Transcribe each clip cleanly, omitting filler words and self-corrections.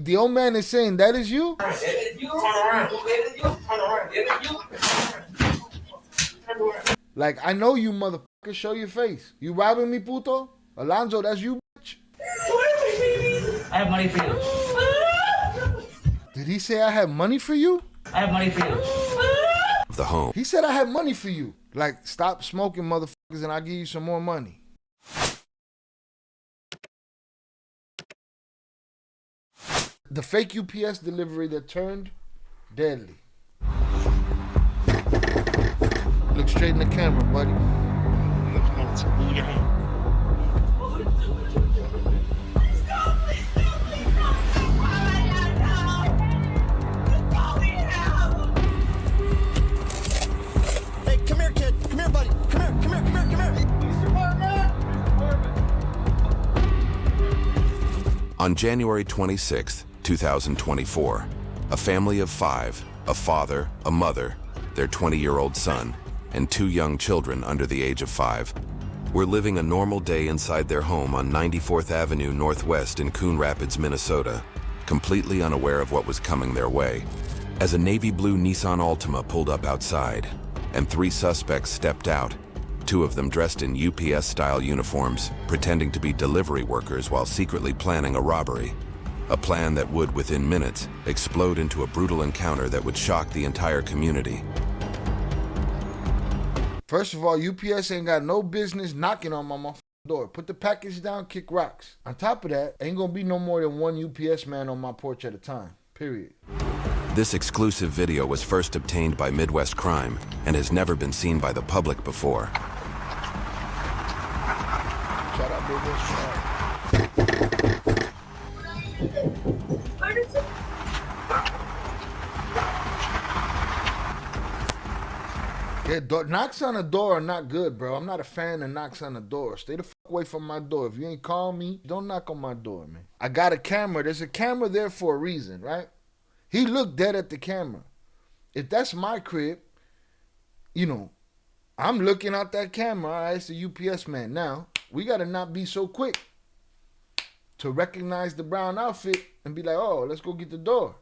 The old man is saying, that is you? Like, I know you, motherfucker. Show your face. You robbing me, puto? Alonzo, that's you, bitch? I have money for you. Did he say I have money for you? I have money for you. The home. He said I have money for you. Like, stop smoking, motherfuckers, and I'll give you some more money. The fake UPS delivery that turned deadly. Look straight in the camera, buddy. Hey, come here, kid. Come here, buddy. Come here, come here, come here, come here. On January 26th, 2024, a family of 5, a father, a mother, their 20-year-old son, and 2 young children under the age of 5, were living a normal day inside their home on 94th Avenue Northwest in Coon Rapids, Minnesota, completely unaware of what was coming their way, as a navy blue Nissan Altima pulled up outside, and 3 suspects stepped out, 2 of them dressed in UPS-style uniforms, pretending to be delivery workers while secretly planning a robbery. A plan that would, within minutes, explode into a brutal encounter that would shock the entire community. First of all, UPS ain't got no business knocking on my motherfucking door. Put the package down, kick rocks. On top of that, ain't gonna be no more than 1 UPS man on my porch at a time. Period. This exclusive video was first obtained by Midwest Crime and has never been seen by the public before. Shout out Midwest Crime. Yeah, knocks on the door are not good, bro. I'm not a fan of knocks on the door. Stay the fuck away from my door. If you ain't call me, don't knock on my door, man. I got a camera. There's a camera there for a reason, right? He looked dead at the camera. If that's my crib, you know, I'm looking out that camera. All right, it's a UPS man. Now, we got to not be so quick to recognize the brown outfit and be like, oh, let's go get the door.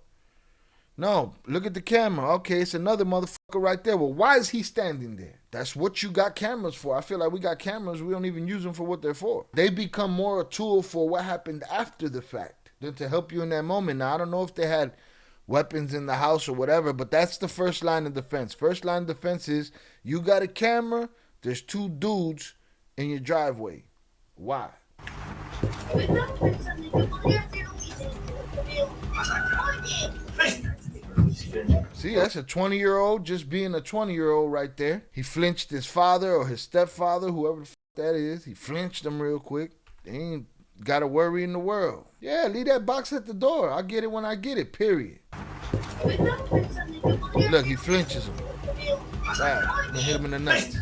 No, look at the camera. Okay, it's another motherfucker right there. Well, why is he standing there? That's what you got cameras for. I feel like we got cameras. We don't even use them for what they're for. They become more a tool for what happened after the fact than to help you in that moment. Now, I don't know if they had weapons in the house or whatever, but that's the first line of defense. First line of defense is you got a camera, there's 2 dudes in your driveway. Why? See, that's a 20-year-old just being a 20-year-old right there. He flinched his father or his stepfather, whoever the f that is. He flinched him real quick. They ain't got a worry in the world. Yeah, leave that box at the door. I'll get it when I get it, period. Look, he flinches him. Right, hit him in the nuts.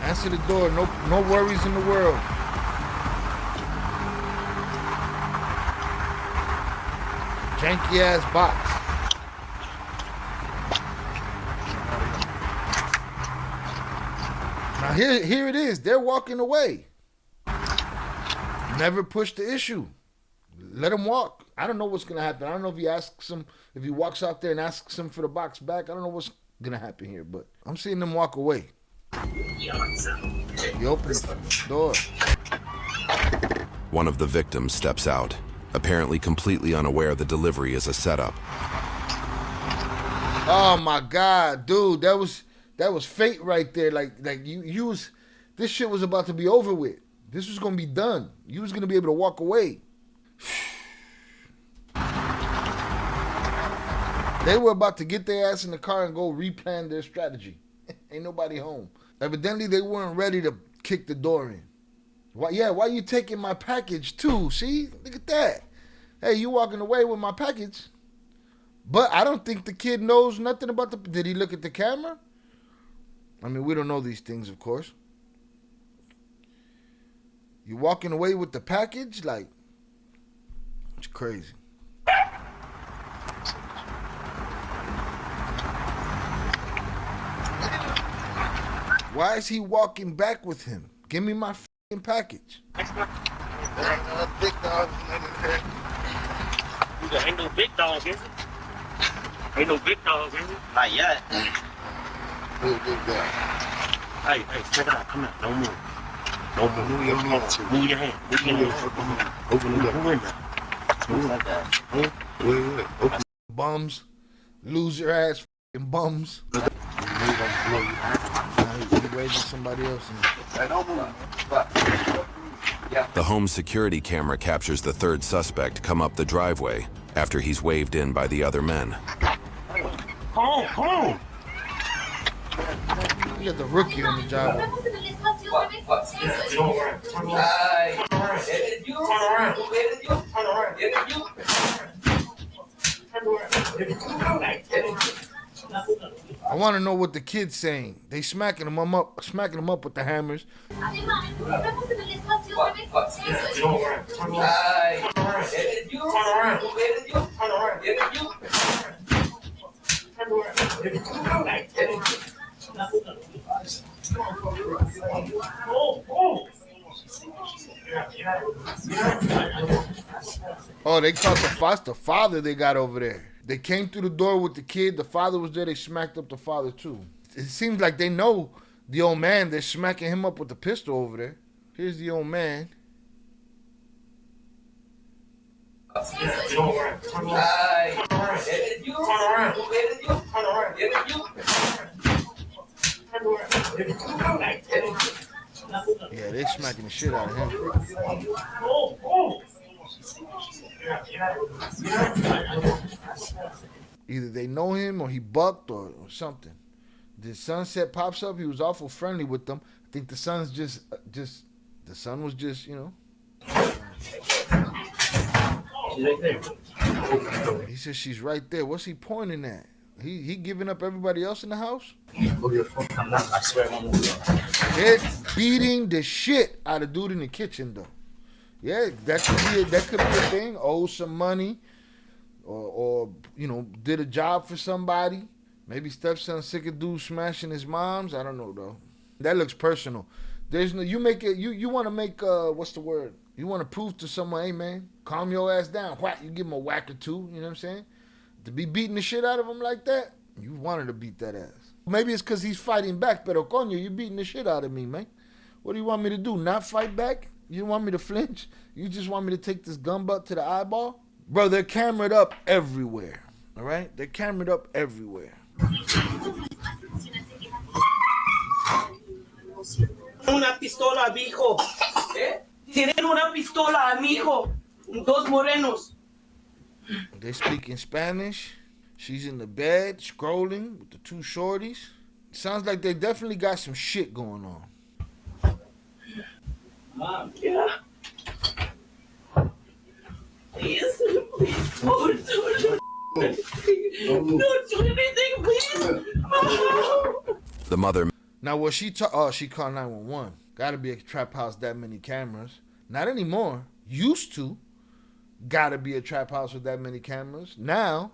Answer the door. No worries in the world. Janky ass box. Now here it is. They're walking away. Never push the issue. Let him walk. I don't know what's gonna happen. I don't know if he asks him, if he walks out there and asks him for the box back. I don't know what's gonna happen here, but I'm seeing them walk away. He opens the door. One of the victims steps out, apparently completely unaware the delivery is a setup. Oh my God, dude, that was fate right there. Like you was, this shit was about to be over with. This was gonna be done. You was gonna be able to walk away. They were about to get their ass in the car and go replan their strategy. Ain't nobody home. Evidently, they weren't ready to kick the door in. Why you taking my package too? See? Look at that. Hey, you walking away with my package. But I don't think the kid knows nothing about the... Did he look at the camera? I mean, we don't know these things, of course. You walking away with the package? Like, it's crazy. Why is he walking back with him? Give me my fucking package. There ain't no big dogs in here. Ain't no big dogs, is it? Ain't no big dogs, is it? Not yet. Big dog. Hey, check it out. Come here. Don't move. Don't move. Move your hand. Move your hand. Move your hand. Open the window. Move like that. Wait. Open. Bums. Loser ass fucking bums. Now he waving somebody else in. Hey, don't move. The home security camera captures the third suspect come up the driveway after he's waved in by the other men. Come on. You got the rookie on the job. I want to know what the kid's saying. They smacking him up with the hammers. Oh, they caught the foster father they got over there. They came through the door with the kid. The father was there. They smacked up the father too. It seems like they know the old man. They're smacking him up with the pistol over there. Here's the old man. Yeah, they smacking the shit out of him. Either they know him or he bucked or something. The sunset pops up. He was awful friendly with them. I think the son's the son was just, you know. She's right there. He says she's right there. What's he pointing at? He giving up everybody else in the house? I'm not. I swear I'm not. They're beating the shit out of dude in the kitchen though. Yeah, that could be a thing. Owe some money, or you know, did a job for somebody. Maybe stepson sick of dude smashing his moms. I don't know though. That looks personal. There's no you make it. You want to make what's the word? You want to prove to someone, hey man, calm your ass down. Whack, you give him a whack or two. You know what I'm saying? To be beating the shit out of him like that, you wanted to beat that ass. Maybe it's because he's fighting back. Pero coño, you beating the shit out of me, man. What do you want me to do? Not fight back? You don't want me to flinch? You just want me to take this gun butt to the eyeball? Bro, they're cameraed up everywhere. All right? They're cameraed up everywhere. Una pistola, mijo. Tienen una pistola, amigo. Dos morenos. They speak in Spanish. She's in the bed, scrolling with the two shorties. Sounds like they definitely got some shit going on. Mom, yeah. Please, please, don't do anything, please. The mother. Now, was she she called 911. Gotta be a trap house, that many cameras. Not anymore. Used to. Gotta be a trap house with that many cameras. Now,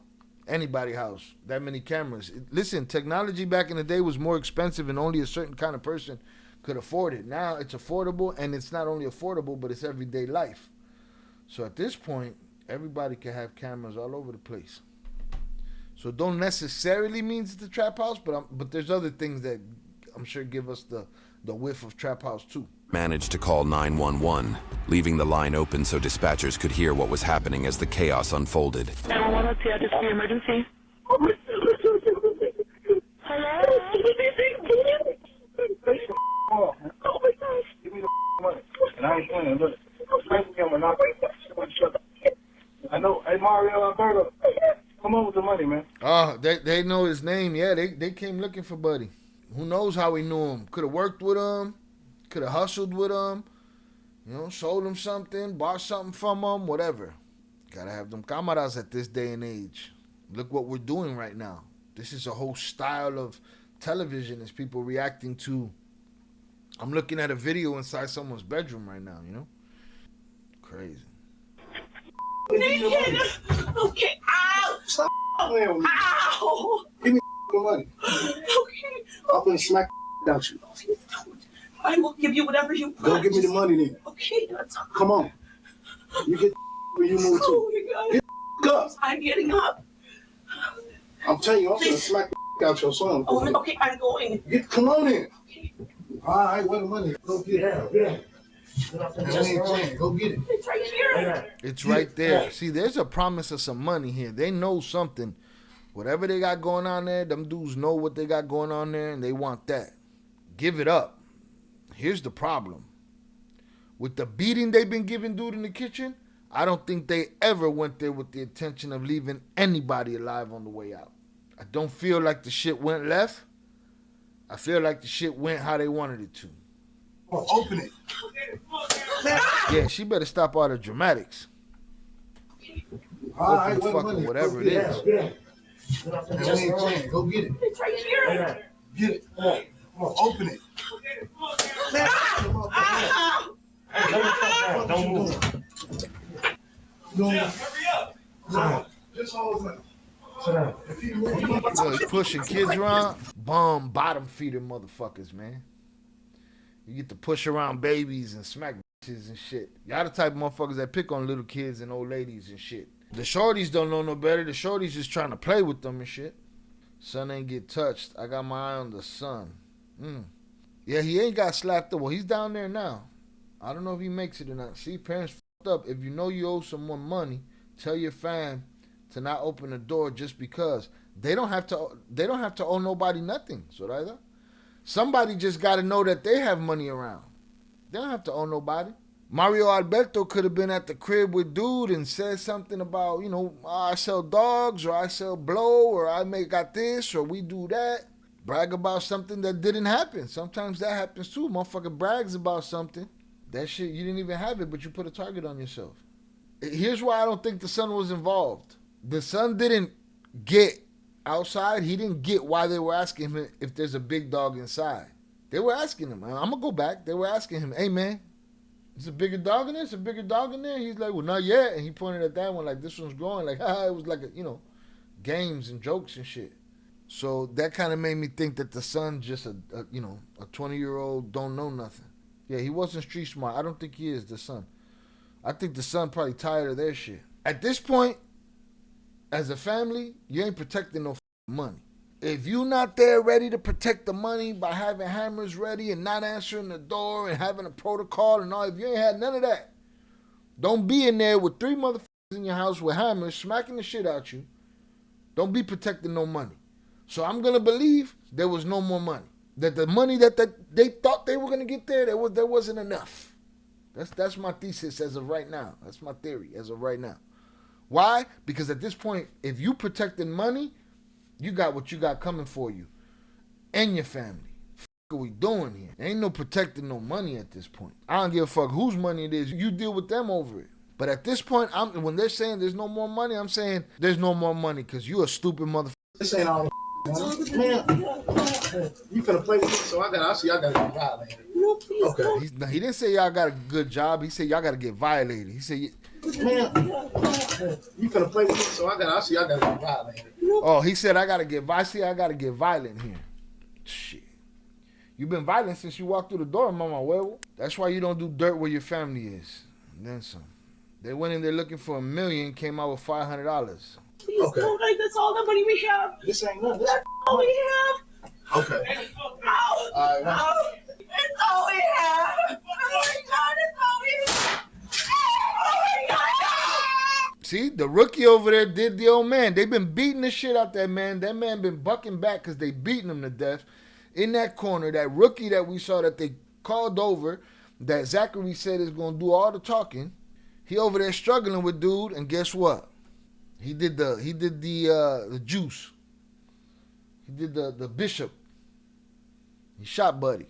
anybody house, that many cameras. Listen, technology back in the day was more expensive and only a certain kind of person could afford it. Now it's affordable, and it's not only affordable, but it's everyday life. So at this point, everybody can have cameras all over the place. So it don't necessarily mean it's a trap house, but there's other things that I'm sure give us the whiff of trap house too. Managed to call 911, leaving the line open so dispatchers could hear what was happening as the chaos unfolded. 911, let's see, I just see emergency. Hello? Oh my gosh. Give me the money. And I ain't playing. Look. I know. Hey, Mario Alberto. Come on with the money, man. Oh, they know his name. Yeah, they came looking for Buddy. Who knows how he knew him? Could have worked with him. Could have hustled with him. You know, sold him something, bought something from him, whatever. Gotta have them cámaras at this day and age. Look what we're doing right now. This is a whole style of television as people reacting to. I'm looking at a video inside someone's bedroom right now, you know? Crazy. Naked. Okay. Ow. Stop playing with me. Ow. Give me the money. Okay. I'm gonna smack out you. Please don't. I will give you whatever you want. Go give me the money then. Okay, that's all. Come on. You get when you move Oh to. my God. Up. I'm getting up. I'm telling you, I'm gonna smack the out your son. Oh, okay, I'm going. Come on in. Okay. All right, where the money? Go get it. Yeah. Go get it. It's right here. It's right there. See, there's a promise of some money here. They know something. Whatever they got going on there, them dudes know what they got going on there, and they want that. Give it up. Here's the problem. With the beating they've been giving dude in the kitchen, I don't think they ever went there with the intention of leaving anybody alive on the way out. I don't feel like the shit went left. I feel like the shit went how they wanted it to. Oh, open it. Yeah, she better stop all the dramatics. All right, Open where the fucking money? whatever it Yeah, is. yeah. Go get it. It's right here. Get it. Come on, open it. Don't move. Hurry up. Just hold it. If you move, So he pushing kids around. Bum, bottom feeding motherfuckers, man. You get to push around babies and smack bitches and shit. Y'all the type of motherfuckers that pick on little kids and old ladies and shit. The shorties don't know no better. The shorties just trying to play with them and shit. Son ain't get touched. I got my eye on the son. Yeah, he ain't got slapped up. Well, he's down there now. I don't know if he makes it or not. See, parents fucked up. If you know you owe someone money, tell your fam to not open the door just because. They don't have to owe nobody nothing. So either somebody just got to know that they have money around. They don't have to owe nobody. Mario Alberto could have been at the crib with dude and said something about, you know, I sell dogs, or I sell blow, or I got this, or we do that. Brag about something that didn't happen. Sometimes that happens too. Motherfucker brags about something. That shit, you didn't even have it, but you put a target on yourself. Here's why I don't think the son was involved. The son didn't get outside. He didn't get why they were asking him if there's a big dog inside. They were asking him. I'm going to go back. They were asking him, hey, man, is a bigger dog in there? Is a bigger dog in there? He's like, well, not yet. And he pointed at that one like, this one's growing. Like, it was like, games and jokes and shit. So that kind of made me think that the son's just a 20-year-old don't know nothing. Yeah, he wasn't street smart. I don't think he is, the son. I think the son probably tired of their shit. At this point, as a family, you ain't protecting no money. If you not there ready to protect the money by having hammers ready and not answering the door and having a protocol and all, if you ain't had none of that, don't be in there with 3 motherfuckers in your house with hammers smacking the shit out you. Don't be protecting no money. So I'm going to believe there was no more money. That the money that they thought they were going to get there wasn't enough. That's my thesis as of right now. That's my theory as of right now. Why? Because at this point, if you protecting money, you got what you got coming for you and your family. What are we doing here? There ain't no protecting no money at this point. I don't give a fuck whose money it is. You deal with them over it. But at this point, when they're saying there's no more money, I'm saying there's no more money because you a stupid motherfucker. this ain't all the man. You finna play with me, so I gotta get violated. No, please Okay. don't. He didn't say y'all got a good job. He said y'all got to get violated. He said, Man, you finna play with me, so I gotta get violated. oh, he said I got to get violent here. Shit. You been violent since you walked through the door, mama huevo. That's why you don't do dirt where your family is. And then some. They went in there looking for $1 million, came out with $500. Please Okay. don't. That's all the money we have. This ain't nothing. That's all we have. Okay. Ow. All right. Ow. It's all we have. Oh my God, it's all we have. Oh my God. See, the rookie over there did the old man. They've been beating the shit out that man. That man been bucking back because they beating him to death. In that corner, that rookie that we saw that they called over, that Zachary said is going to do all the talking, he over there struggling with dude, and guess what? He did the juice. He did the bishop. He shot Buddy.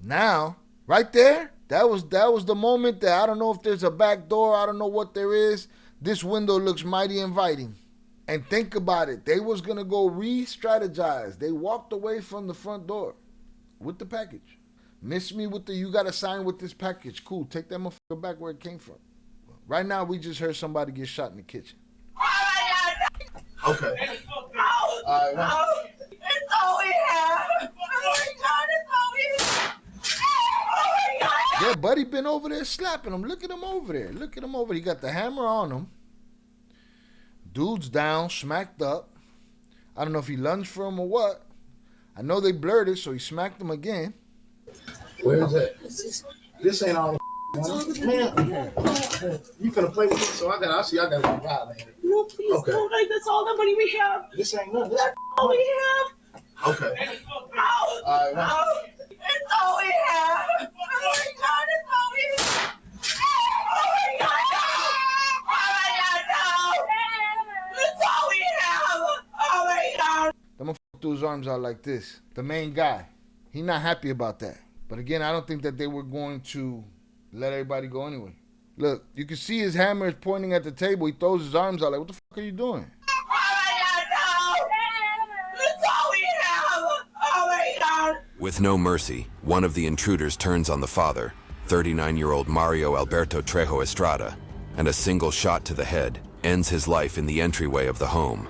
Now, right there, that was the moment that I don't know if there's a back door. I don't know what there is. This window looks mighty inviting. And think about it. They was going to go re-strategize. They walked away from the front door with the package. Miss me with you got to sign with this package. Cool. Take that motherfucker back where it came from. Right now, we just heard somebody get shot in the kitchen. Okay. Ow. All right. Ow. It's all we have. Oh my God, it's Yeah, Buddy been over there slapping him. Look at him over there. Look at him over there. He got the hammer on him. Dude's down, smacked up. I don't know if he lunged for him or what. I know they blurred it, so he smacked him again. Where is that? This ain't all the man. You finna play with me, so I gotta go violate it. No, please Okay. don't. Like, that's all the money we have. This ain't nothing. This That's all we have. okay. Oh, All right. oh, it's all we have. Oh my God, it's all we have. Oh my God, no. Oh my God, no. It's all we have. Oh my God. I'm gonna threw his arms out like this. The main guy. He not happy about that. But again, I don't think that they were going to let everybody go anyway. Look, you can see his hammer is pointing at the table. He throws his arms out like, what the fuck are you doing? Oh my God, no. It's all we have. Oh my God. With no mercy, one of the intruders turns on the father, 39-year-old Mario Alberto Trejo Estrada, and a single shot to the head ends his life in the entryway of the home.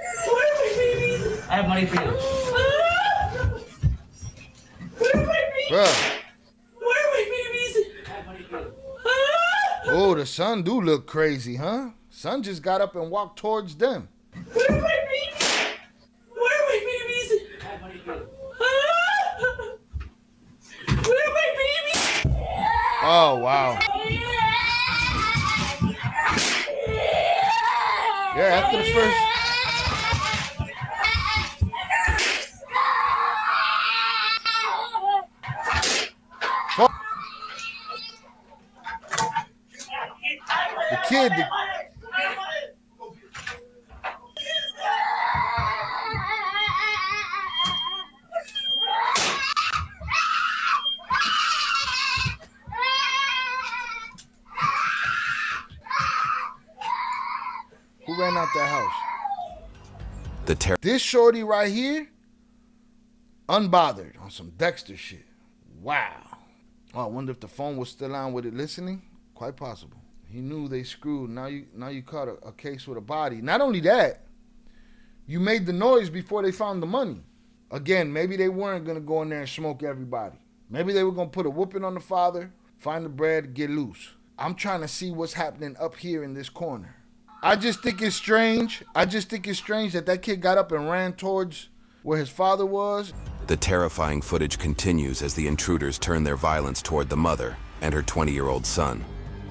Where are my babies? I have money for you. Where are my babies? Bruh. Where are my babies? I have money for you. Oh, the son do look crazy, huh? Son just got up and walked towards them. Where are my babies? Where are my babies? I have money for you. Where are my babies? Oh, wow. Yeah, after the first... Fuck. The kid... Who ran out that house? This shorty right here, unbothered on some Dexter shit. Wow. Oh, I wonder if the phone was still on with it listening. Quite possible. He knew they screwed. Now you caught a case with a body. Not only that, you made the noise before they found the money. Again, maybe they weren't gonna go in there and smoke everybody. Maybe they were gonna put a whooping on the father, find the bread, get loose. I'm trying to see what's happening up here in this corner. I just think it's strange. that kid got up and ran towards where his father was. The terrifying footage continues as the intruders turn their violence toward the mother and her 20-year-old son,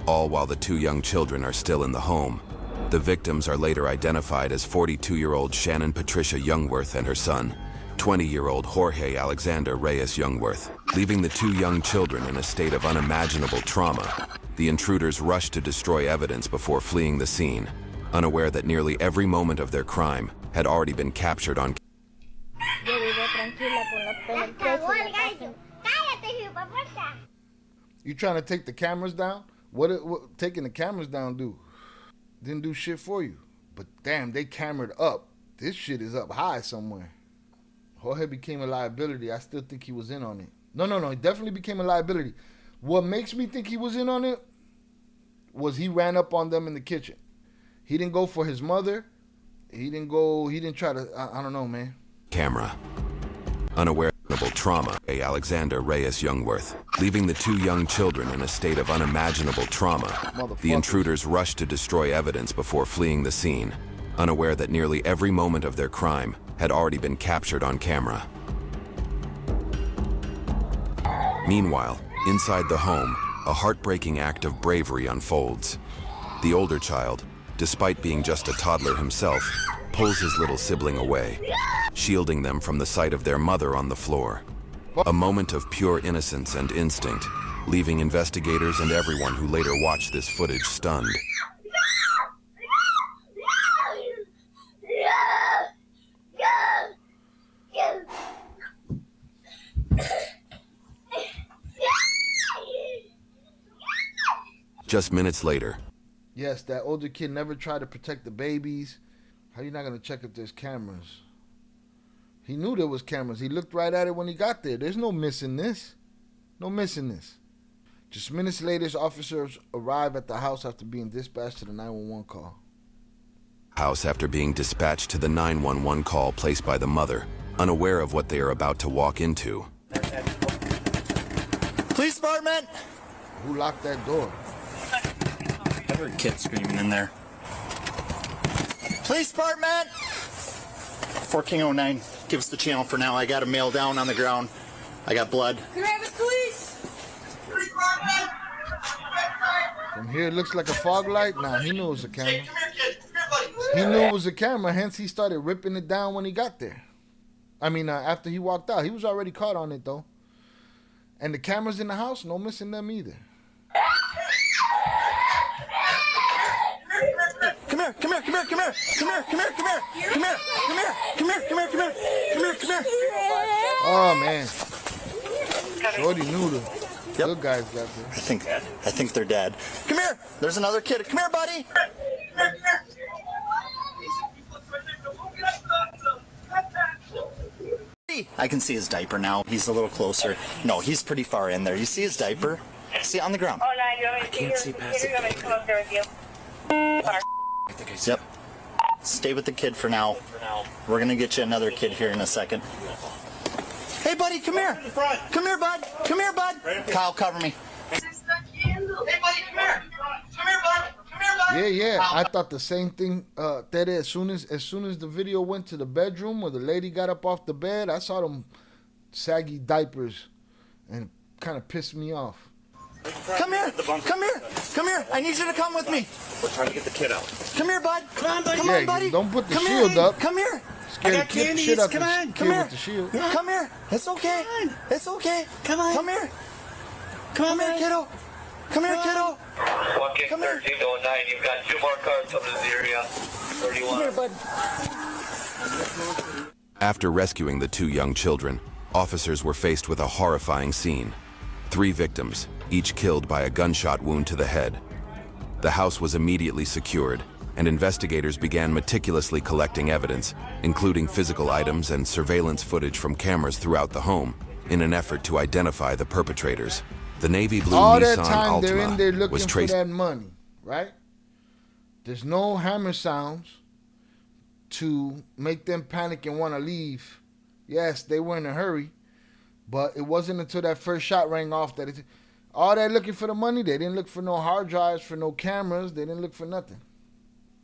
all while the two young children are still in the home. The victims are later identified as 42-year-old Shannon Patricia Youngworth and her son, 20-year-old Jorge Alexander Reyes Youngworth. Leaving the two young children in a state of unimaginable trauma, the intruders rushed to destroy evidence before fleeing the scene, unaware that nearly every moment of their crime had already been captured on camera. You trying to take the cameras down? What taking the cameras down do? Didn't do shit for you. But damn, they camered up. This shit is up high somewhere. Jorge became a liability. I still think he was in on it. No. He definitely became a liability. What makes me think he was in on it was he ran up on them in the kitchen. He didn't go for his mother. He didn't try to, I don't know, man. Camera. Unaware of trauma, Alexander Reyes Youngworth. Leaving the two young children in a state of unimaginable trauma, the intruders rushed to destroy evidence before fleeing the scene, unaware that nearly every moment of their crime had already been captured on camera. Meanwhile, inside the home, a heartbreaking act of bravery unfolds. The older child, despite being just a toddler himself, pulls his little sibling away, shielding them from the sight of their mother on the floor. A moment of pure innocence and instinct, leaving investigators and everyone who later watched this footage stunned. Just minutes later. Yes, that older kid never tried to protect the babies. How you not gonna check if there's cameras? He knew there was cameras. He looked right at it when he got there. There's no missing this. No missing this. Just minutes later, officers arrive at the house after being dispatched to the 911 call. House after being dispatched to the 911 call placed by the mother, unaware of what they are about to walk into. Police department! Who locked that door? I heard kids screaming in there. Police department! 1409, give us the channel for now. I got a male down on the ground. I got blood. Can I have the police? From here, it looks like a fog light. Nah, he knew it was a camera. He knew it was a camera, hence he started ripping it down when he got there. I mean, after he walked out. He was already caught on it, though. And the cameras in the house, no missing them either. Come here, come here, come here, come here, come here, come here, come here, come here, come here, come here, come here, come here, come here, come here. Oh, man. Shorty knew the good guys got there. I think they're dead. Come here. There's another kid. Come here, buddy. I can see his diaper now. He's a little closer. No, he's pretty far in there. You see his diaper? See, on the ground. I can't see past it. Yep. Stay with the kid for now. We're going to get you another kid here in a second. Hey, buddy, come here. Come here, bud. Come here, bud. Kyle, cover me. Hey, buddy, come here. Come here, bud. Come here, bud. Yeah. I thought the same thing. That as soon as the video went to the bedroom where the lady got up off the bed, I saw them saggy diapers, and it kind of pissed me off. Come here. Come here. Come here. I need you to come with me. We're trying to get the kid out. Come here, bud. Come on, buddy. Come Yeah, on, buddy. don't put the Come shield here. up. Come here. Scared the kid shit up and Come kid here. with the shield. Come here. It's okay. It's okay. Come on. Come here. Come here, kiddo. Come here, kiddo. Walk in Come here. 1309. You've got 2 more cars coming to the area. 31. Come here, bud. After rescuing the 2 young children, officers were faced with a horrifying scene. 3 victims, each killed by a gunshot wound to the head. The house was immediately secured, and investigators began meticulously collecting evidence, including physical items and surveillance footage from cameras throughout the home, in an effort to identify the perpetrators. The navy blue All that Nissan time they're in there Altima looking was for traced. that money, right? There's no hammer sounds to make them panic and want to leave. Yes, they were in a hurry, but it wasn't until that first shot rang off that all that looking for the money. They didn't look for no hard drives, for no cameras. They didn't look for nothing.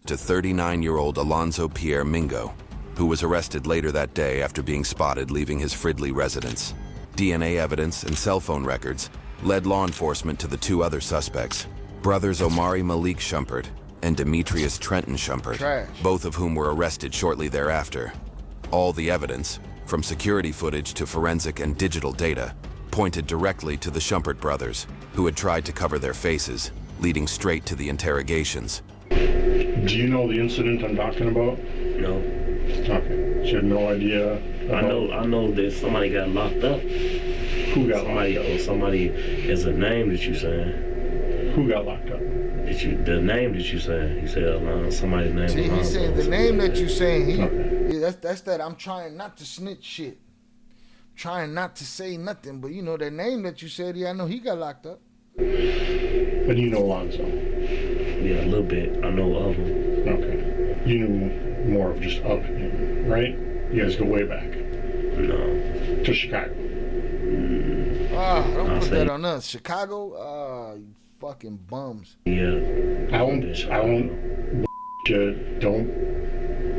To 39-year-old Alonzo Pierre Mingo, who was arrested later that day after being spotted leaving his Fridley residence. DNA evidence and cell phone records led law enforcement to the 2 other suspects, brothers Omari Malik Shumpert and Demetrius Trenton Shumpert, Trash. both of whom were arrested shortly thereafter. All the evidence, from security footage to forensic and digital data, pointed directly to the Shumpert brothers, who had tried to cover their faces, leading straight to the interrogations. Do you know the incident I'm talking about? No. Okay. So you have no idea about... I know that somebody got locked up. Who got locked up? Somebody is a name that you saying. Who got locked up? The name that you saying. He said somebody's name. See, he's saying the name that you saying. Okay. Yeah, that's that. I'm trying not to snitch shit. Trying not to say nothing, but you know that name that you said. Yeah, I know he got locked up. But you know Alonzo? Yeah, a little bit. I know of him. Okay. You knew more of just of him, right? You guys go way back. No. To Chicago. Don't put that on us. Chicago, you fucking bums. Yeah. I won't don't,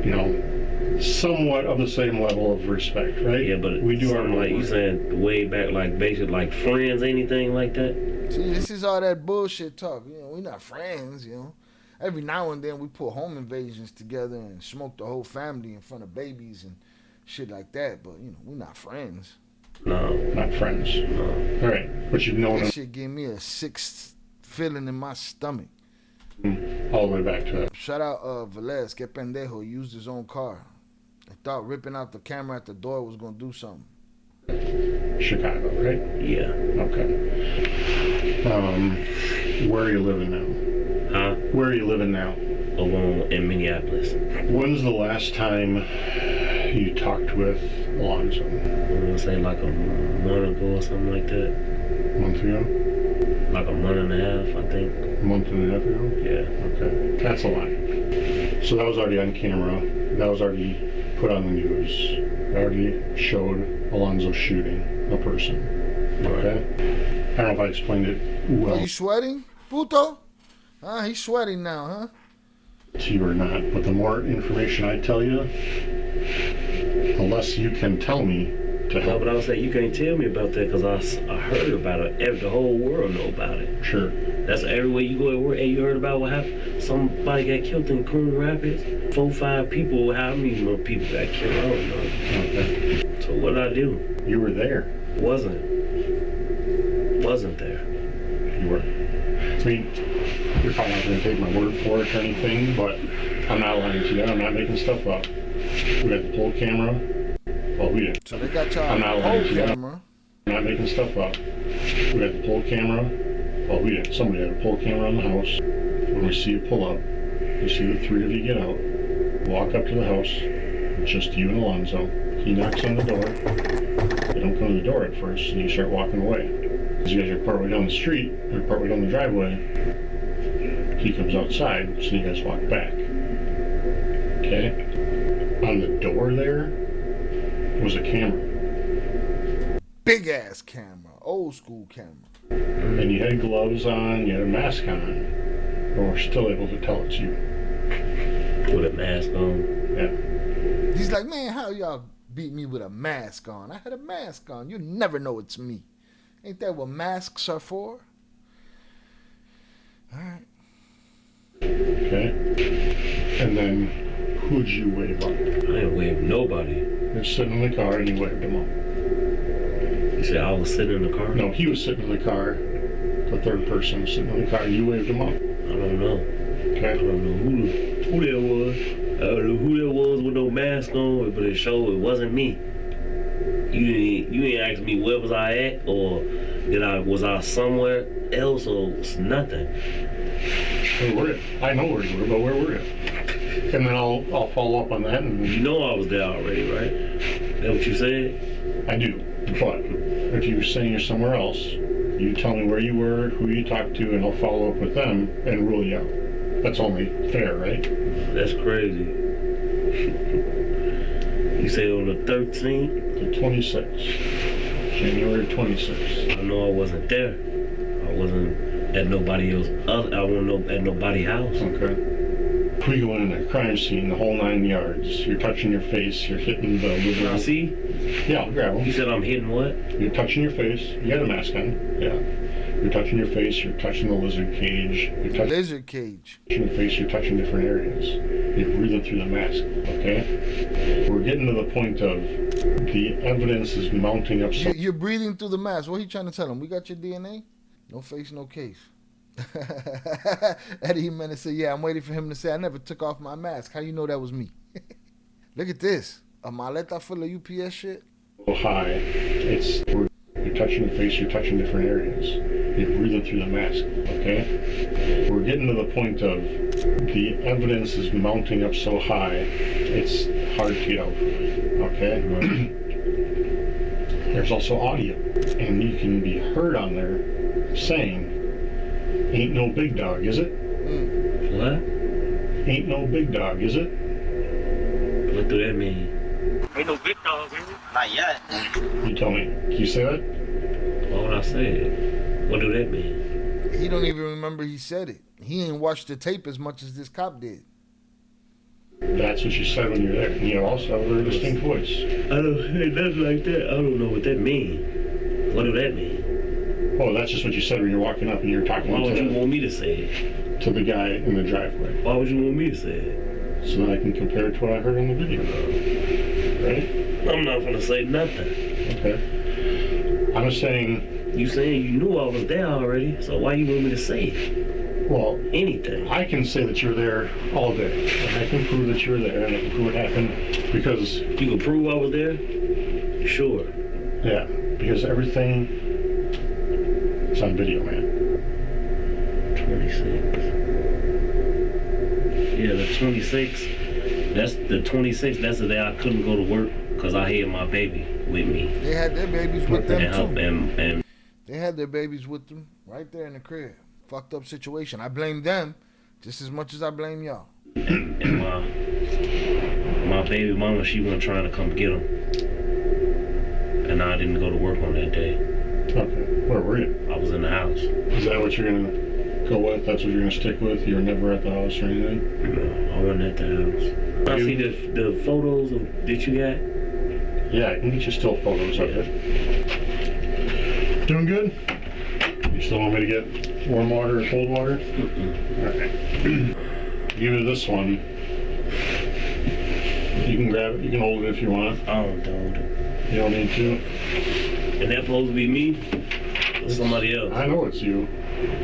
you know, somewhat of the same level of respect, right? Yeah, but we do our like you saying way back, like basically like friends, anything like that. See, this is all that bullshit talk. You know, we're not friends, you know. Every now and then we put home invasions together and smoke the whole family in front of babies and shit like that, but you know, we're not friends. No. Not friends. No. All right, but you've known That him shit gave me a sick feeling in my stomach. all the way back to that. Shout out Velez, que pendejo, used his own car. I thought ripping out the camera at the door was gonna do something. Chicago, right? Yeah. Okay. Where are you living now? Huh? Where are you living now? Alone in Minneapolis. When's the last time you talked with Alonzo? I'm gonna say like a month ago or something like that. A month ago? Like a month and a half, I think. A month and a half ago? Yeah. Okay. That's a lie. So that was already on camera. That was already put on the news. It already showed Alonzo shooting a person. Okay? I don't know if I explained it well. Oh, you sweating, puto? He's sweating now, huh? To you or not, but the more information I tell you, the less you can tell me to help. No, but I was saying you can't tell me about that because I heard about it. The whole world know about it. Sure. That's everywhere you go at work. Hey, you heard about what happened? Somebody got killed in Coon Rapids. 4, 5 people. How many more people got killed? I don't know. Okay. So what did I do? You were there. Wasn't there. You were. I mean, you're probably not going to take my word for it or anything, but I'm not lying to you. I'm not making stuff up. We had the poll camera. Well, we did. So they got y'all I'm not lying to you. camera. I'm not making stuff up. We had the poll camera. Well, we did. Somebody had a poll camera in the house. When we see you pull up, you see the 3 of you get out, walk up to the house. It's just you and Alonzo. He knocks on the door. They don't come to the door at first, and you start walking away. Because you guys are partway down the street, or partway down the driveway. He comes outside, so you guys walk back. Okay? On the door there was a camera. Big ass camera. Old school camera. And you had gloves on, you had a mask on. But we're still able to tell it's you. With a mask on? Yeah. He's like, man, how y'all beat me with a mask on? I had a mask on. You never know it's me. Ain't that what masks are for? Alright. Okay. And then, who'd you wave up? I ain't waved nobody. You're sitting in the car and you waved him up. You said I was sitting in the car? No, he was sitting in the car. The third person was sitting in the car and you waved him up. I don't know. Okay. I don't know who that was. I don't know who that was with no mask on, but it showed it wasn't me. You didn't ask me where was I at, or was I somewhere else, or nothing. Where were you? I know where you were, but where were you? And then I'll follow up on that. And you know I was there already, right? That what you said? I do, but if you're saying you're somewhere else, you tell me where you were, who you talked to, and I'll follow up with them and rule you out. That's only fair, right? That's crazy. You say on the 13th? The 26th. January 26th. I know I wasn't there. I wasn't at nobody else. I wasn't at nobody's house. Okay. We go in a crime scene, the whole 9 yards. You're touching your face, you're hitting the liver. I see? Yeah, I'll grab them. You said I'm hitting what? You're touching your face. You got a mask on. Yeah. You're touching your face, you're touching the lizard cage. You're touching lizard cage. Your face, you're touching different areas. You're breathing through the mask, okay? We're getting to the point of the evidence is mounting up. You're breathing through the mask. What are you trying to tell him? We got your DNA? No face, no case. Eddie Jimenez said, yeah, I'm waiting for him to say I never took off my mask. How you know that was me? Look at this. A maleta full of UPS shit. Oh, hi. You're touching your face, you're touching different areas. You're breathing through the mask, okay? We're getting to the point of the evidence is mounting up so high, it's hard to get out from it, okay? There's also audio, and you can be heard on there saying, ain't no big dog, is it? What? Ain't no big dog, is it? What do that mean? Ain't no big dog, is it? Not yet. You tell me. Can you say that? What would I say? What do that mean? He don't even remember he said it. He ain't watched the tape as much as this cop did. That's what you said when you were there. You also have a very distinct voice. I don't say nothing like that. I don't know what that means. What do that mean? Oh, that's just what you said when you're walking up and you're talking Why would you want me to say it? To the guy in the driveway. Why would you want me to say it? So that I can compare it to what I heard on the video. Right? I'm not gonna say nothing. Okay. I'm just saying... You saying you knew I was there already, so why you want me to say it? Well... Anything. I can say that you were there all day. And I can prove that you were there, and I can prove what happened, because... You can prove I was there? Sure. Yeah, because everything is on video, man. 26. Yeah, the 26th. That's the 26th. That's the day I couldn't go to work because I had my baby with me. They had their babies with them too. And they had their babies with them right there in the crib. Fucked up situation. I blame them just as much as I blame y'all. And my baby mama, she wasn't trying to come get them. And I didn't go to work on that day. Okay. Where were you? I was in the house. Is that what you're gonna go with? That's what you're gonna stick with? You were never at the house or anything? No, I wasn't at the house. I see the photos that you got. Yeah, I can get you still photos of it. Doing good? You still want me to get warm water or cold water? Alright. Give you this one. You can grab it, you can hold it if you want. I don't hold it. You don't need to. And that supposed to be me? Or somebody else? I know it's you.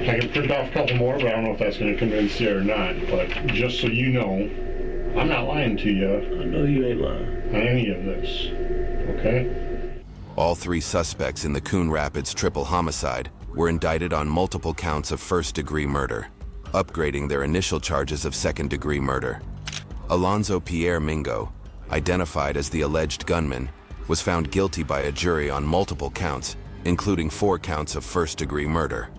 I can print off a couple more, but I don't know if that's going to convince you or not. But just so you know, I'm not lying to you. I know you ain't lying. On any of this. Okay? All three suspects in the Coon Rapids triple homicide were indicted on multiple counts of first-degree murder, upgrading their initial charges of second-degree murder. Alonzo Pierre Mingo, identified as the alleged gunman, was found guilty by a jury on multiple counts, including 4 counts of first-degree murder.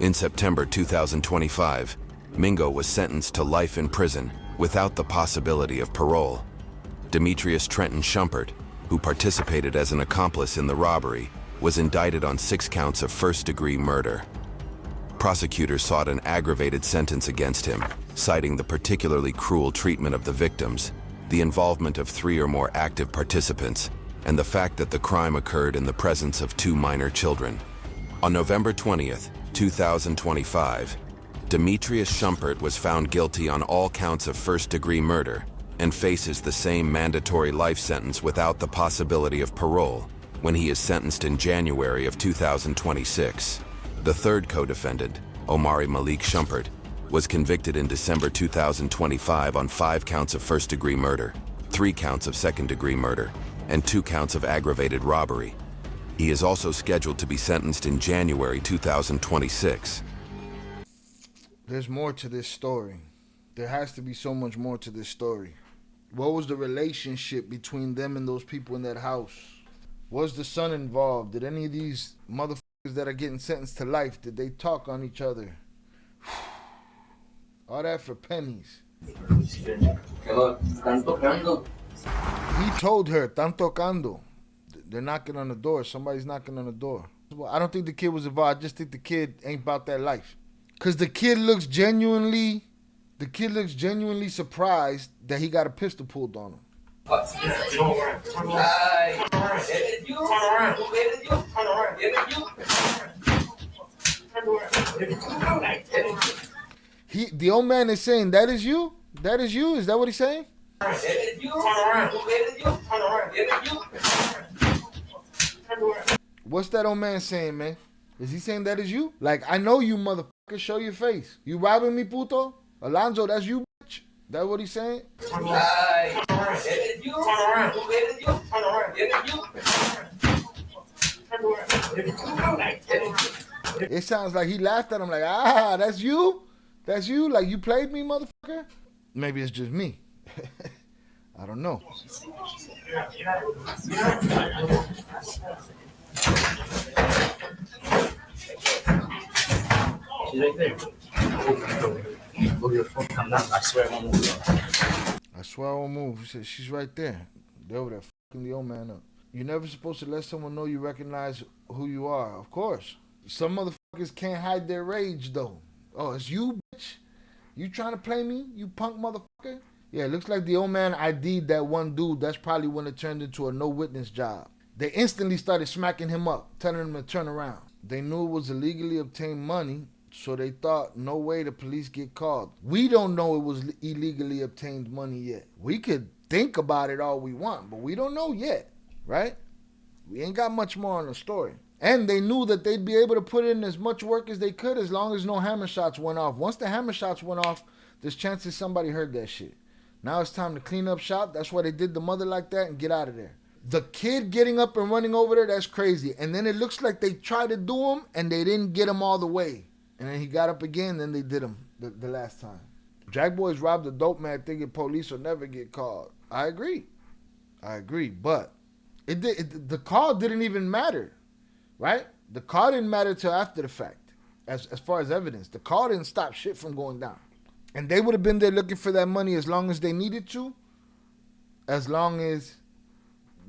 In September 2025, Mingo was sentenced to life in prison without the possibility of parole. Demetrius Trenton Schumpert, who participated as an accomplice in the robbery, was indicted on 6 counts of first-degree murder. Prosecutors sought an aggravated sentence against him, citing the particularly cruel treatment of the victims, the involvement of 3 or more active participants, and the fact that the crime occurred in the presence of 2 minor children. On November 20th, 2025, Demetrius Schumpert was found guilty on all counts of first-degree murder and faces the same mandatory life sentence without the possibility of parole when he is sentenced in January of 2026. The third co-defendant, Omari Malik Schumpert, was convicted in December 2025 on 5 counts of first-degree murder, 3 counts of second-degree murder, and 2 counts of aggravated robbery. He is also scheduled to be sentenced in January 2026. There's more to this story. There has to be so much more to this story. What was the relationship between them and those people in that house? Was the son involved? Did any of these motherfuckers that are getting sentenced to life, did they talk on each other? All that for pennies. He told her, "Están tocando." They're knocking on the door. Somebody's knocking on the door. Well, I don't think the kid was involved. I just think the kid ain't about that life. Cause the kid looks genuinely surprised that he got a pistol pulled on him. The old man is saying, "That is you? That is you?" Is that what he's saying? What's that old man saying, man? Is he saying that is you? Like, I know you, motherfucker. Show your face. You robbing me, puto? Alonzo, that's you, bitch? That what he's saying? It sounds like he laughed at him like, that's you? That's you? Like, you played me, motherfucker? Maybe it's just me. I don't know. She's right there. Look at your phone. Come down. I swear I won't move. I swear I won't move. He said, she's right there. They're over there fucking the old man up. You're never supposed to let someone know you recognize who you are. Of course. Some motherfuckers can't hide their rage, though. Oh, it's you, bitch? You trying to play me, you punk motherfucker? Yeah, it looks like the old man ID'd that one dude. That's probably when it turned into a no-witness job. They instantly started smacking him up, telling him to turn around. They knew it was illegally obtained money, so they thought, no way the police get called. We don't know it was illegally obtained money yet. We could think about it all we want, but we don't know yet, right? We ain't got much more on the story. And they knew that they'd be able to put in as much work as they could as long as no hammer shots went off. Once the hammer shots went off, there's chances somebody heard that shit. Now it's time to clean up shop. That's why they did the mother like that and get out of there. The kid getting up and running over there, that's crazy. And then it looks like they tried to do him and they didn't get him all the way. And then he got up again, then they did him the last time. Jack boys robbed a dope man thinking police will never get called. I agree. But the call didn't even matter, right? The call didn't matter till after the fact, as far as evidence. The call didn't stop shit from going down. And they would have been there looking for that money as long as they needed to, as long as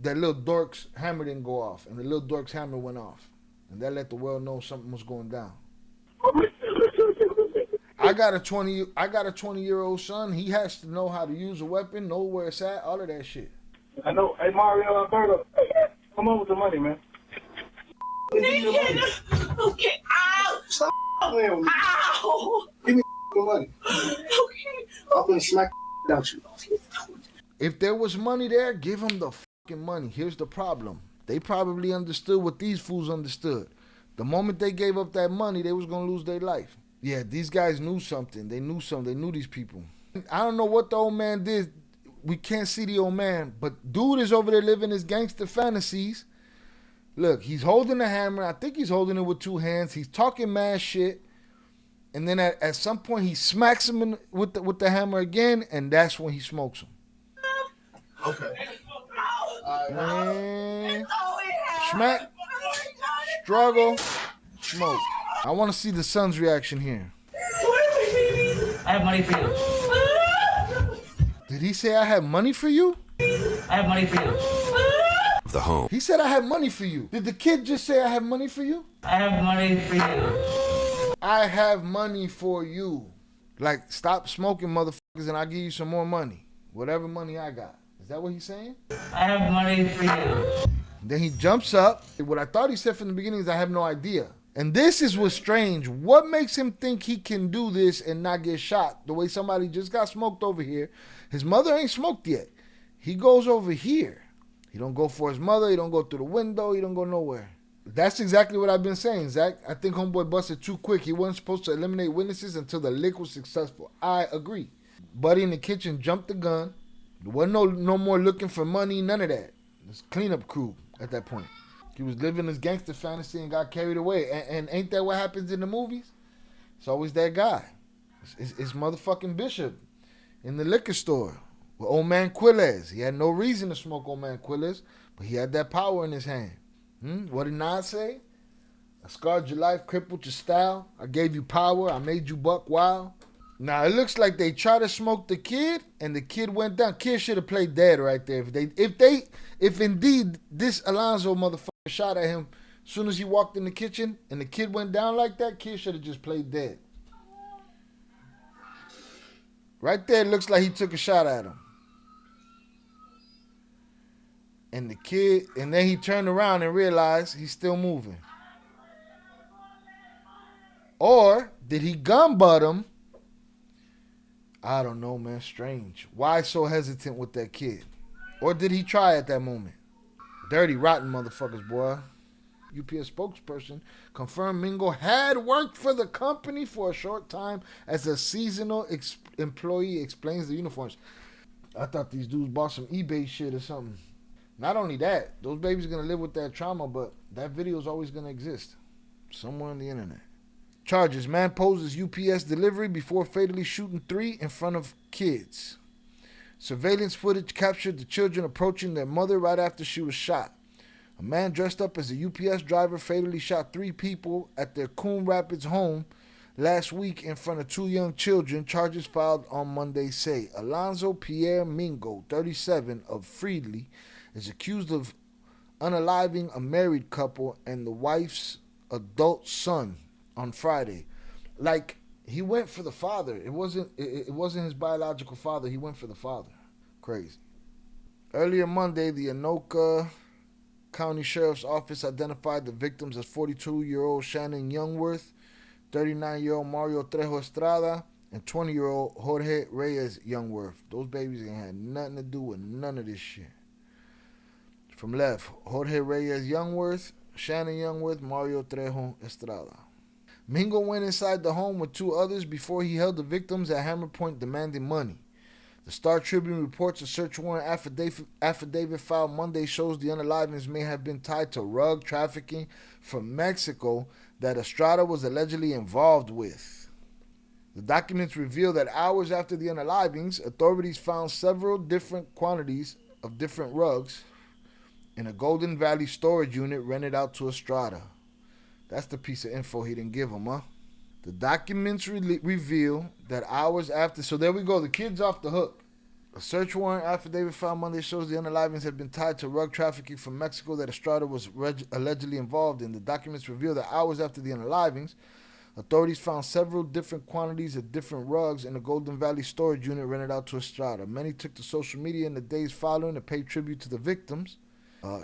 that little dork's hammer didn't go off, and the little dork's hammer went off. And that let the world know something was going down. I got a 20-year-old son. He has to know how to use a weapon, know where it's at, all of that shit. I know. Hey, Mario Alberto, come on with the money, man. Naked. Okay. Ow. Stop playing with me. Ow. Give me the money. Okay. I'm gonna smack out you. If there was money there, give them the fucking money. Here's the problem. They probably understood what these fools understood. The moment they gave up that money, they was going to lose their life. Yeah, these guys knew something. They knew something. They knew these people. I don't know what the old man did. We can't see the old man, but dude is over there living his gangster fantasies. Look, he's holding the hammer. I think he's holding it with two hands. He's talking mad shit. And then at some point, he smacks him with the hammer again, and that's when he smokes him. Okay. Man. Smack. Struggle. Smoke. I want to see the son's reaction here. I have money for you. Did he say I have money for you? I have money for you. The home. He said I have money for you. Did the kid just say I have money for you? I have money for you. I have money for you. Like, stop smoking, motherfuckers, and I'll give you some more money. Whatever money I got. Is that what he's saying? I have money for you. Then he jumps up. What I thought he said from the beginning is I have no idea. And this is what's strange. What makes him think he can do this and not get shot? The way somebody just got smoked over here. His mother ain't smoked yet. He goes over here. He don't go for his mother. He don't go through the window. He don't go nowhere. That's exactly what I've been saying, Zach. I think homeboy busted too quick. He wasn't supposed to eliminate witnesses until the lick was successful. I agree. Buddy in the kitchen jumped the gun. There wasn't no more looking for money, none of that. It's cleanup crew at that point. He was living his gangster fantasy and got carried away. And ain't that what happens in the movies? It's always that guy. It's motherfucking Bishop in the liquor store with old man Quiles. He had no reason to smoke old man Quiles, but he had that power in his hand. What did Nas say? I scarred your life, crippled your style. I gave you power. I made you buck wild. Now, it looks like they tried to smoke the kid, and the kid went down. Kid should have played dead right there. If indeed this Alonzo motherfucker shot at him as soon as he walked in the kitchen, and the kid went down like that, kid should have just played dead. Right there, it looks like he took a shot at him. And the kid, and then he turned around and realized he's still moving. Or did he gun butt him? I don't know, man. Strange. Why so hesitant with that kid? Or did he try at that moment? Dirty, rotten motherfuckers, boy. UPS spokesperson confirmed Mingo had worked for the company for a short time as a seasonal employee, explains the uniforms. I thought these dudes bought some eBay shit or something. Not only that, those babies are going to live with that trauma, but that video is always going to exist somewhere on the internet. Charges: man poses UPS delivery before fatally shooting 3 in front of kids. Surveillance footage captured the children approaching their mother right after she was shot. A man dressed up as a UPS driver fatally shot 3 people at their Coon Rapids home last week in front of 2 young children. Charges filed on Monday say Alonzo Pierre Mingo, 37, of Freedley, is accused of unaliving a married couple and the wife's adult son on Friday. Like, he went for the father. It wasn't his biological father. He went for the father. Crazy. Earlier Monday, the Anoka County Sheriff's Office identified the victims as 42-year-old Shannon Youngworth, 39-year-old Mario Trejo Estrada, and 20-year-old Jorge Reyes Youngworth. Those babies ain't had nothing to do with none of this shit. From left, Jorge Reyes Youngworth, Shannon Youngworth, Mario Trejo Estrada. Mingo went inside the home with 2 others before he held the victims at Hammer Point demanding money. The Star Tribune reports a search warrant affidavit filed Monday shows the unalivings may have been tied to rug trafficking from Mexico that Estrada was allegedly involved with. The documents reveal that hours after the unalivings, authorities found several different quantities of different rugs in a Golden Valley storage unit rented out to Estrada. That's the piece of info he didn't give him, huh? The documents reveal that hours after... So there we go. The kid's off the hook. A search warrant affidavit filed Monday shows the unalivings had been tied to rug trafficking from Mexico that Estrada was allegedly involved in. The documents reveal that hours after the unalivings, authorities found several different quantities of different rugs in a Golden Valley storage unit rented out to Estrada. Many took to social media in the days following to pay tribute to the victims.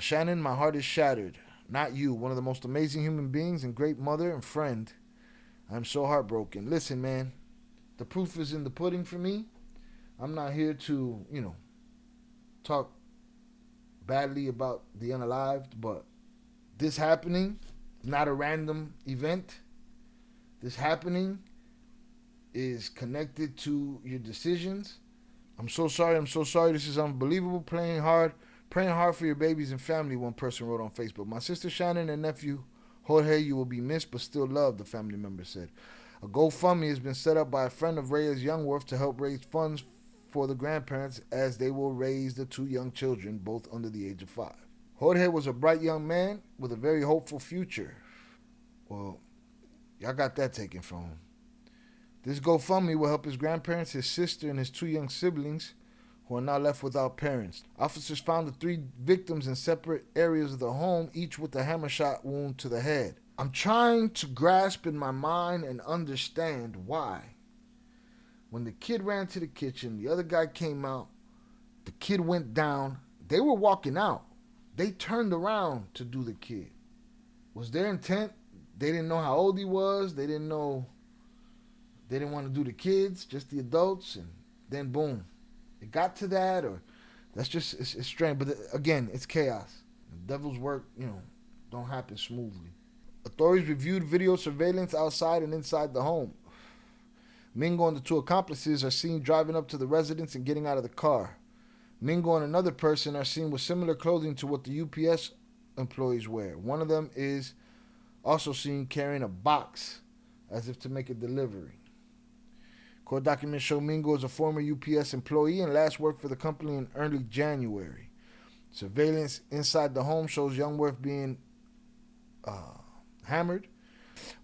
Shannon, my heart is shattered. Not you, one of the most amazing human beings and great mother and friend. I'm so heartbroken. Listen, man, the proof is in the pudding for me. I'm not here to, talk badly about the unalived, but this happening, not a random event. This happening is connected to your decisions. I'm so sorry. This is unbelievable. Praying hard for your babies and family, one person wrote on Facebook. My sister Shannon and nephew Jorge, you will be missed but still loved, the family member said. A GoFundMe has been set up by a friend of Reyes Youngworth to help raise funds for the grandparents as they will raise the two young children, both under the age of 5. Jorge was a bright young man with a very hopeful future. Well, y'all got that taken from him. This GoFundMe will help his grandparents, his sister, and his 2 young siblings who are now left without parents. Officers found the 3 victims in separate areas of the home, each with a hammer shot wound to the head. I'm trying to grasp in my mind and understand why. When the kid ran to the kitchen, the other guy came out, the kid went down, they were walking out. They turned around to do the kid. Was their intent? They didn't know how old he was. They didn't want to do the kids, just the adults. And then boom, it got to that, or that's just, it's strange. But again, it's chaos. The devil's work, don't happen smoothly. Authorities reviewed video surveillance outside and inside the home. Mingo and the 2 accomplices are seen driving up to the residence and getting out of the car. Mingo and another person are seen with similar clothing to what the UPS employees wear. One of them is also seen carrying a box as if to make a delivery. Court documents show Mingo is a former UPS employee and last worked for the company in early January. Surveillance inside the home shows Youngworth being hammered.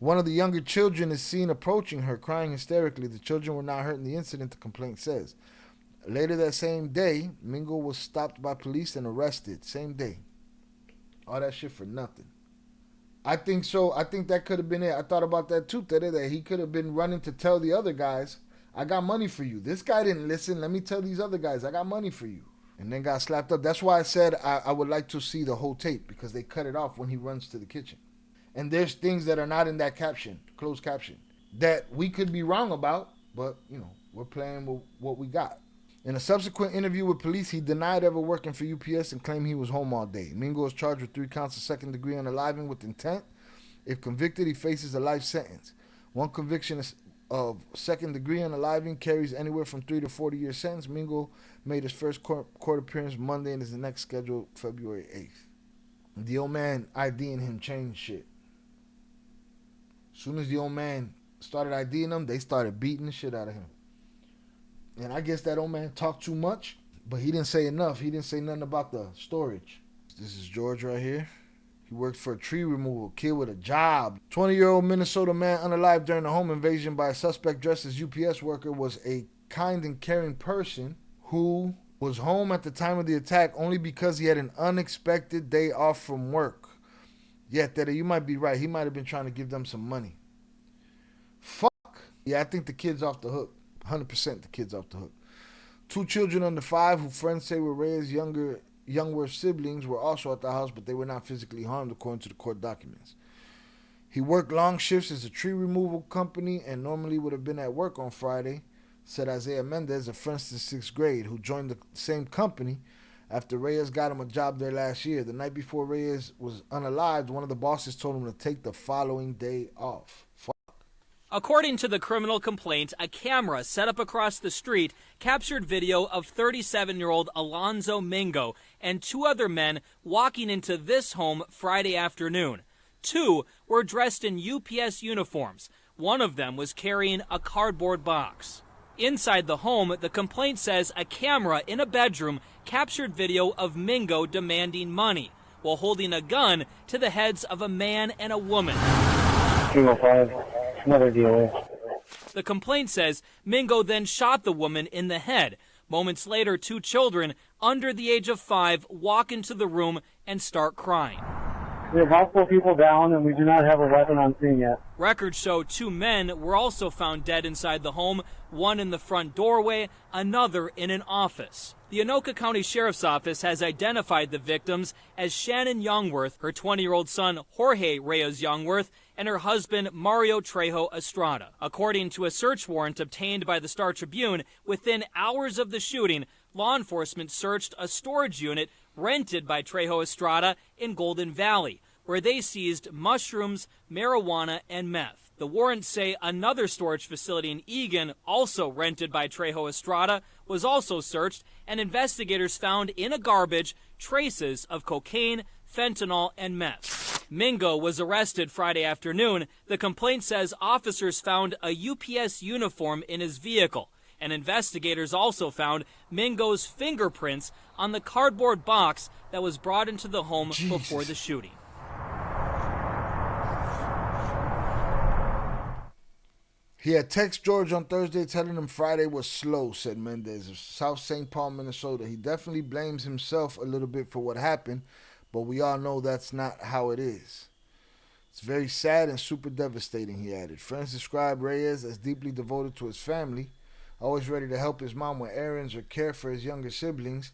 One of the younger children is seen approaching her, crying hysterically. The children were not hurt in the incident, the complaint says. Later that same day, Mingo was stopped by police and arrested. Same day. All that shit for nothing. I think so. I think that could have been it. I thought about that too today, that he could have been running to tell the other guys, I got money for you. This guy didn't listen. Let me tell these other guys, I got money for you. And then got slapped up. That's why I said I would like to see the whole tape, because they cut it off when he runs to the kitchen. And there's things that are not in that caption, closed caption, that we could be wrong about, but, we're playing with what we got. In a subsequent interview with police, he denied ever working for UPS and claimed he was home all day. Mingo is charged with 3 counts of second-degree unaliving with intent. If convicted, he faces a life sentence. One conviction of second-degree unaliving carries anywhere from 3 to 40-year sentence. Mingo made his first court appearance Monday and is next scheduled February 8th. The old man IDing him changed shit. As soon as the old man started IDing him, they started beating the shit out of him. And I guess that old man talked too much, but he didn't say enough. He didn't say nothing about the storage. This is George right here. He worked for a tree removal, kid with a job. 20-year-old Minnesota man unalived during a home invasion by a suspect dressed as UPS worker was a kind and caring person who was home at the time of the attack only because he had an unexpected day off from work. Yeah, Teddy, you might be right. He might have been trying to give them some money. Fuck. Yeah, I think the kid's off the hook. 100% the kid's off the hook. 2 children under 5 who friends say were Reyes' Youngworth siblings were also at the house, but they were not physically harmed according to the court documents. He worked long shifts as a tree removal company and normally would have been at work on Friday, said Isaiah Mendez, a friend since 6th grade who joined the same company after Reyes got him a job there last year. The night before Reyes was unalived, one of the bosses told him to take the following day off. According to the criminal complaint, a camera set up across the street captured video of 37-year-old Alonzo Mingo and 2 other men walking into this home Friday afternoon. 2 were dressed in UPS uniforms. One of them was carrying a cardboard box. Inside the home, the complaint says a camera in a bedroom captured video of Mingo demanding money while holding a gun to the heads of a man and a woman. 305, another dealer. The complaint says Mingo then shot the woman in the head, Moments later, 2 children under the age of 5 walk into the room and start crying. We have multiple people down, and we do not have a weapon on scene yet. Records show 2 men were also found dead inside the home, one in the front doorway, another in an office. The Anoka County Sheriff's Office has identified the victims as Shannon Youngworth, her 20-year-old son Jorge Reyes Youngworth, and her husband Mario Trejo Estrada. According to a search warrant obtained by the Star Tribune, within hours of the shooting, law enforcement searched a storage unit rented by Trejo Estrada in Golden Valley, where they seized mushrooms, marijuana, and meth. The warrants say another storage facility in Egan, also rented by Trejo Estrada, was also searched, and investigators found in a garbage traces of cocaine, fentanyl, and meth. Mingo was arrested Friday afternoon. The complaint says officers found a UPS uniform in his vehicle, and investigators also found Mingo's fingerprints on the cardboard box that was brought into the home before the shooting. He had texted George on Thursday telling him Friday was slow, said Mendez of South St. Paul, Minnesota. He definitely blames himself a little bit for what happened, but we all know that's not how it is. It's very sad and super devastating, he added. Friends described Reyes as deeply devoted to his family, always ready to help his mom with errands or care for his younger siblings.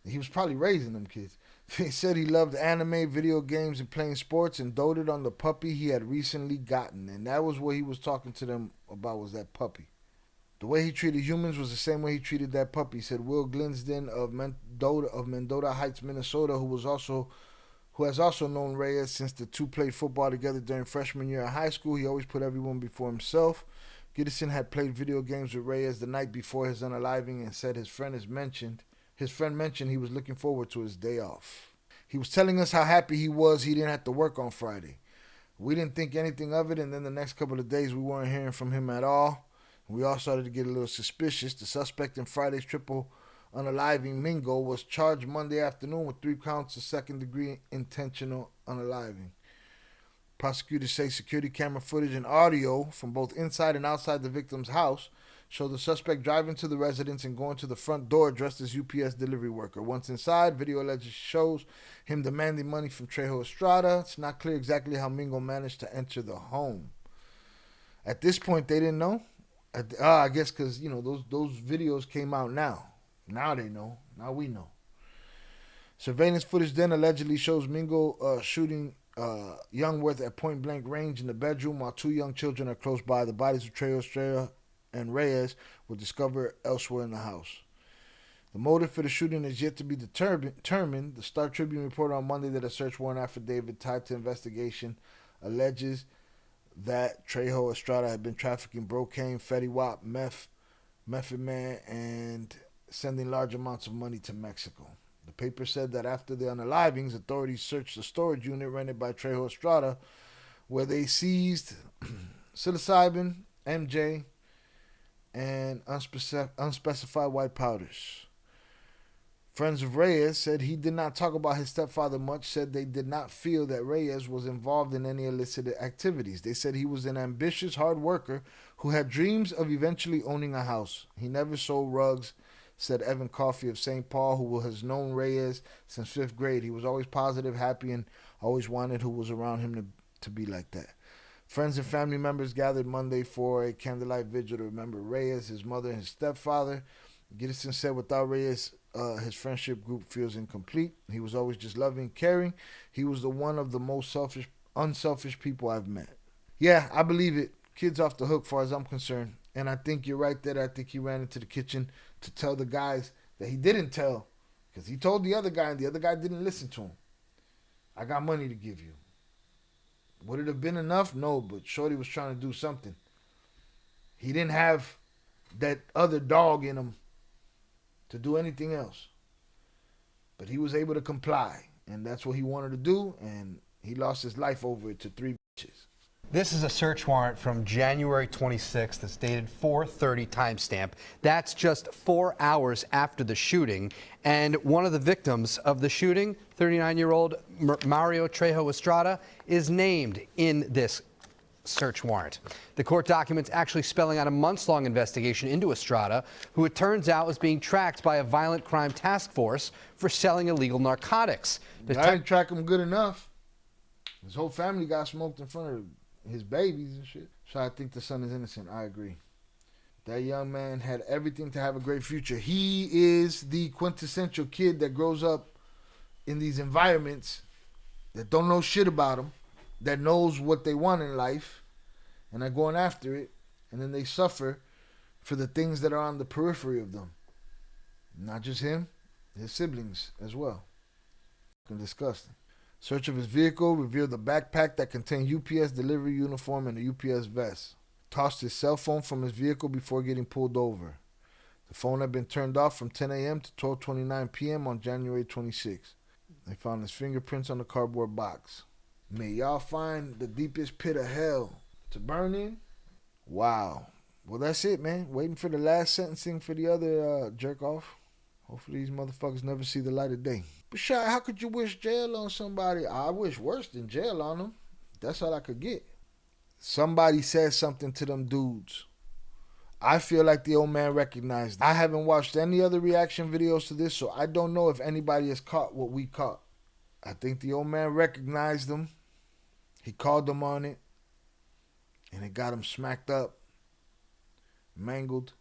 He was probably raising them kids. He said he loved anime, video games, and playing sports, and doted on the puppy he had recently gotten. And that was what he was talking to them about, was that puppy. The way he treated humans was the same way he treated that puppy, said Will Glinsden of Mendota Heights, Minnesota, who has also known Reyes since the two played football together during freshman year in high school. He always put everyone before himself. Giddison had played video games with Reyes the night before his unaliving and said his friend mentioned he was looking forward to his day off. He was telling us how happy he was he didn't have to work on Friday. We didn't think anything of it, and then the next couple of days we weren't hearing from him at all. We all started to get a little suspicious. The suspect in Friday's triple unaliving, Mingo, was charged Monday afternoon with 3 counts of second-degree intentional unaliving. Prosecutors say security camera footage and audio from both inside and outside the victim's house show the suspect driving to the residence and going to the front door dressed as UPS delivery worker. Once inside, video allegedly shows him demanding money from Trejo Estrada. It's not clear exactly how Mingo managed to enter the home. At this point, they didn't know. I guess because, those videos came out now. Now they know. Now we know. Surveillance footage then allegedly shows Mingo shooting Youngworth at point-blank range in the bedroom while 2 young children are close by. The bodies of Trejo Estrada and Reyes were discovered elsewhere in the house. The motive for the shooting is yet to be determined. The Star Tribune reported on Monday that a search warrant affidavit tied to investigation alleges that Trejo Estrada had been trafficking brocaine, Fetty Wap, Method Man, and sending large amounts of money to Mexico. The paper said that after the unalivings, authorities searched the storage unit rented by Trejo Estrada, where they seized psilocybin, MJ, and unspecified white powders. Friends of Reyes said he did not talk about his stepfather much, said they did not feel that Reyes was involved in any illicit activities. They said he was an ambitious, hard worker who had dreams of eventually owning a house. He never sold rugs, said Evan Coffey of St. Paul, who has known Reyes since 5th grade. He was always positive, happy, and always wanted who was around him to be like that. Friends and family members gathered Monday for a candlelight vigil to remember Reyes, his mother, and his stepfather. Giddison said without Reyes, his friendship group feels incomplete. He was always just loving, caring. He was one of the most unselfish people I've met. Yeah, I believe it. Kid's off the hook, far as I'm concerned. And I think you're right there. I think he ran into the kitchen to tell the guys that he didn't tell. Because he told the other guy, and the other guy didn't listen to him. I got money to give you. Would it have been enough? No, but Shorty was trying to do something. He didn't have that other dog in him to do anything else. But he was able to comply, and that's what he wanted to do, and he lost his life over it to 3 bitches. This is a search warrant from January 26th that's dated 4:30 timestamp. That's just 4 hours after the shooting. And one of the victims of the shooting, 39-year-old Mario Trejo Estrada, is named in this search warrant. The court documents actually spelling out a months-long investigation into Estrada, who it turns out was being tracked by a violent crime task force for selling illegal narcotics. I didn't track him good enough. His whole family got smoked in front of his babies and shit. So I think the son is innocent. I agree. That young man had everything to have a great future. He is the quintessential kid that grows up in these environments that don't know shit about them, that knows what they want in life, and are going after it, and then they suffer for the things that are on the periphery of them. Not just him, his siblings as well. Fucking disgusting. Search of his vehicle revealed the backpack that contained UPS delivery uniform and a UPS vest. Tossed his cell phone from his vehicle before getting pulled over. The phone had been turned off from 10 a.m. to 12:29 p.m. on January 26. They found his fingerprints on the cardboard box. May y'all find the deepest pit of hell to burn in? Wow. Well, that's it, man. Waiting for the last sentencing for the other jerk off. Hopefully these motherfuckers never see the light of day. But Shy, how could you wish jail on somebody? I wish worse than jail on them. That's all I could get. Somebody said something to them dudes. I feel like the old man recognized it. I haven't watched any other reaction videos to this, so I don't know if anybody has caught what we caught. I think the old man recognized them. He called them on it. And it got him smacked up. Mangled.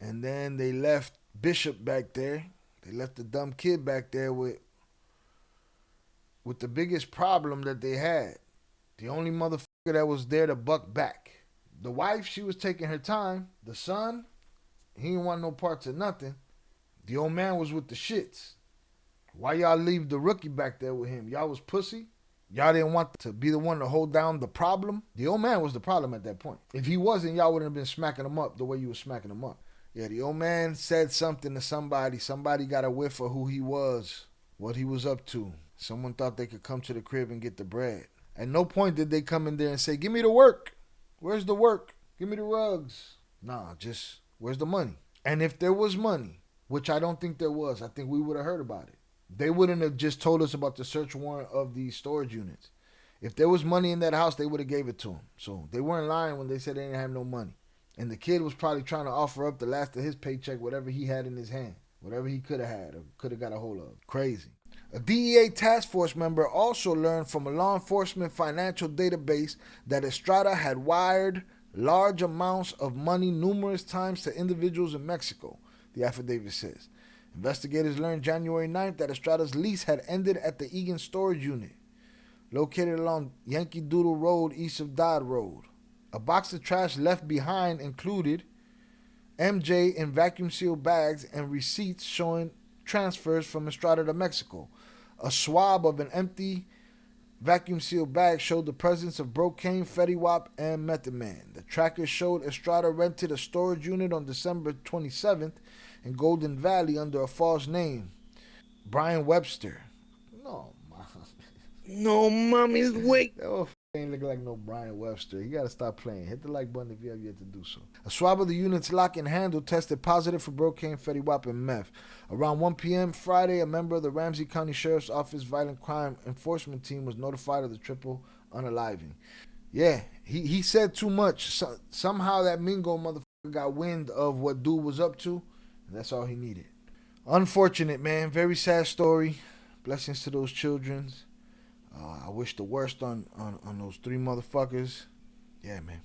And then they left Bishop back there. They left the dumb kid back there with the biggest problem that they had. The only motherfucker that was there to buck back. The wife, she was taking her time. The son, he didn't want no parts of nothing. The old man was with the shits. Why y'all leave the rookie back there with him? Y'all was pussy? Y'all didn't want to be the one to hold down the problem? The old man was the problem at that point. If he wasn't, y'all wouldn't have been smacking him up the way you were smacking him up. Yeah, the old man said something to somebody. Somebody got a whiff of who he was, what he was up to. Someone thought they could come to the crib and get the bread. At no point did they come in there and say, give me the work. Where's the work? Give me the rugs. Nah, just, where's the money? And if there was money, which I don't think there was, I think we would have heard about it. They wouldn't have just told us about the search warrant of these storage units. If there was money in that house, they would have gave it to him. So they weren't lying when they said they didn't have no money. And the kid was probably trying to offer up the last of his paycheck, whatever he had in his hand, whatever he could have had or could have got a hold of. Crazy. A DEA task force member also learned from a law enforcement financial database that Estrada had wired large amounts of money numerous times to individuals in Mexico, the affidavit says. Investigators learned January 9th that Estrada's lease had ended at the Egan storage unit, located along Yankee Doodle Road east of Dodd Road. A box of trash left behind included MJ in vacuum-sealed bags and receipts showing transfers from Estrada to Mexico. A swab of an empty vacuum-sealed bag showed the presence of Brocaine, Fetty Wap, and Methaman. The tracker showed Estrada rented a storage unit on December 27th in Golden Valley under a false name, Brian Webster. No, mommy's wait. That ain't look like no Brian Webster. You gotta stop playing. Hit the like button if you have yet to do so. A swab of the unit's lock and handle tested positive for Brocaine, Fetty Wap, and meth. Around 1 p.m. Friday, a member of the Ramsey County Sheriff's Office Violent Crime Enforcement Team was notified of the triple unaliving. Yeah, he said too much. Somehow that Mingo motherfucker got wind of what dude was up to, and that's all he needed. Unfortunate, man. Very sad story. Blessings to those children. I wish the worst on those three motherfuckers. Yeah, man.